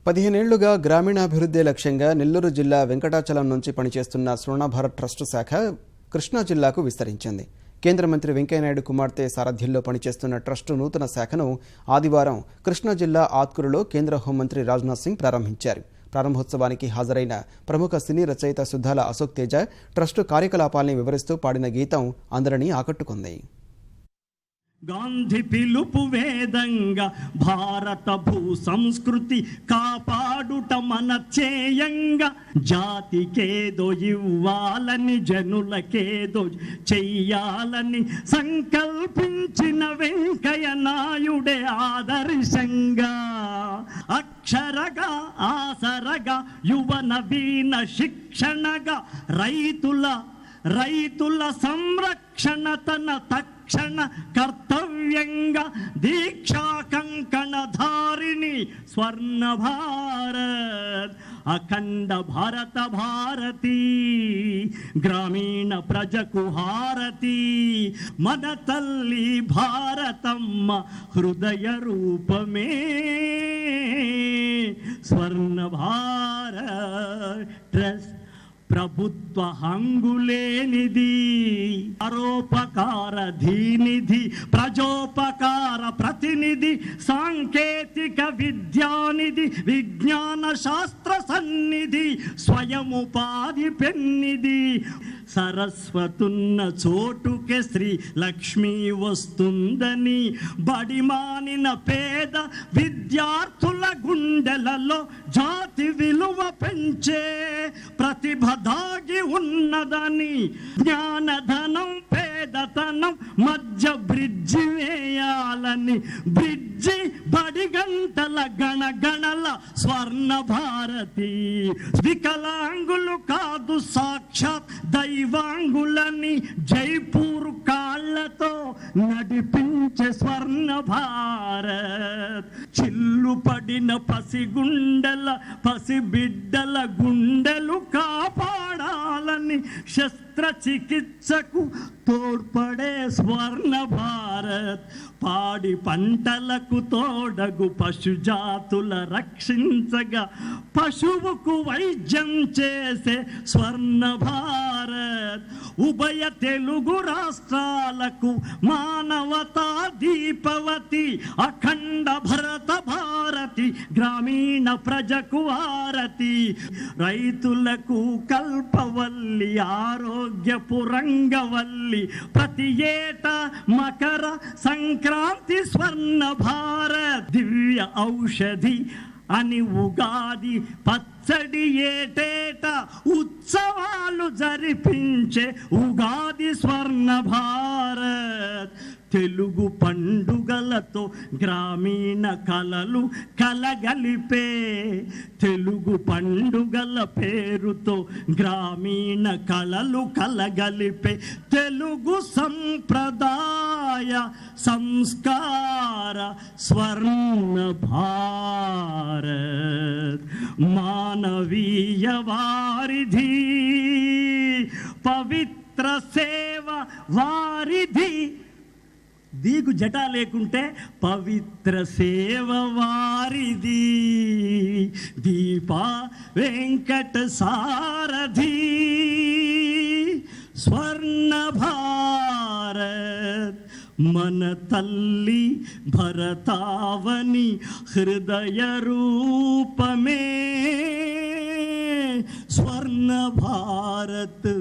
15 ఏళ్లుగా గ్రామీణాభివృద్ధి లక్ష్యంగా నెల్లూరు జిల్లా వెంకటాచలం నుంచి పనిచేస్తున్న స్వర్ణభారత్ ట్రస్ట్ శాఖ కృష్ణా జిల్లాకు విస్తరించింది. కేంద్ర మంత్రి వెంకయ్యనాయుడు కుమార్తె సారథ్యంలో పనిచేస్తున్న ట్రస్టు నూతన శాఖను ఆదివారం కృష్ణా జిల్లా ఆత్కూరులో కేంద్ర హోంమంత్రి రాజ్నాథ్ సింగ్ ప్రారంభించారు. ప్రారంభోత్సవానికి హాజరైన ప్రముఖ సినీ రచయిత సుద్దాల అశోక్ తేజ ట్రస్టు కార్యకలాపాల్ని వివరిస్తూ పాడిన గీతం అందరినీ ఆకట్టుకుంది. గాంధీ పిలుపు వేదంగా భారత భూ సంస్కృతి కాపాడుట మన చేయంగా, జాతికేదో ఇవ్వాలని జనులకేదో చెయ్యాలని సంకల్పించిన వెంకయ్య నాయుడే ఆదర్శంగా, అక్షరగా ఆసరగా యువ నవీన శిక్షణగా రైతుల సంరక్షణ తన తక్షణ కర్తవ్యంగా, దీక్షా కంకణధారిణి స్వర్ణ భారత్ అఖండ భారత భారతి, గ్రామీణ ప్రజకు హారతి, మన తల్లి భారతమ్మ హృదయ రూపమే స్వర్ణ భారత్ ట్రస్ట్. ప్రభుత్వ హంగులేనిది, పరోపకార ధీనిధి, ప్రజోపకార ప్రతినిధి, సాంకేతిక విద్యానిధి, విజ్ఞాన శాస్త్ర సన్నిధి, స్వయం ఉపాధి పెన్నిధి. సరస్వతున్న చోటుకే శ్రీ లక్ష్మి వస్తుందని బడిమానిన పేద విద్యార్థుల గుండెలలో జాతి విలువ పెంచే ప్రతిభ దాగి ఉన్నదని, జ్ఞానధనం పేదతనం మధ్య బ్రిడ్జి వేయాలని, బ్రిడ్జి బడి గంటల గణగణల స్వర్ణ భారతి, వికలాంగులు కాదు సాక్షాత్ దైవాంగులని జైపూర్ కాళ్లతో నడిపించే స్వర్ణ భారత్. చిల్లు పడిన పసిగుండెల పసిబిడ్డల గుండెలు కాపాడాలని శస్త్రచికిత్సకు తోడ్పడే స్వర్ణ భారత్, పాడి పంటలకు తోడగు పశుజాతుల రక్షించగా పశువుకు వైద్యం చేసే స్వర్ణ భారత్, ఉభయ తెలుగు రాష్ట్రాలకు మానవతా దీపవతి అఖండ భరత భారతి, గ్రామీణ ప్రజకు హారతి, రైతులకు కల్పవల్లి ఆరోగ్యపు రంగవల్లి, ప్రతి ఏటా మకర సంక్రాంతి స్వర్ణ భారత్, దివ్య ఔషధి అని ఉగాది పచ్చడి ఏటేట ఉత్సవాలు జరిపించే ఉగాది స్వర్ణ భారత్, తెలుగు పండుగలతో గ్రామీణ కళలు కలగలిపే, తెలుగు పండుగల పేరుతో గ్రామీణ కళలు కలగలిపే, తెలుగు సంప్రదాయ సంస్కార స్వర్ణ భారత్, మానవీయ వారిధి పవిత్ర సేవ వారిధి, దీకు జటా లేకుంటే పవిత్ర సేవ వారిది, దీపా వెంకట సారథి స్వర్ణ భారత్, మన తల్లి భరతావని హృదయ రూపమే స్వర్ణ భారత్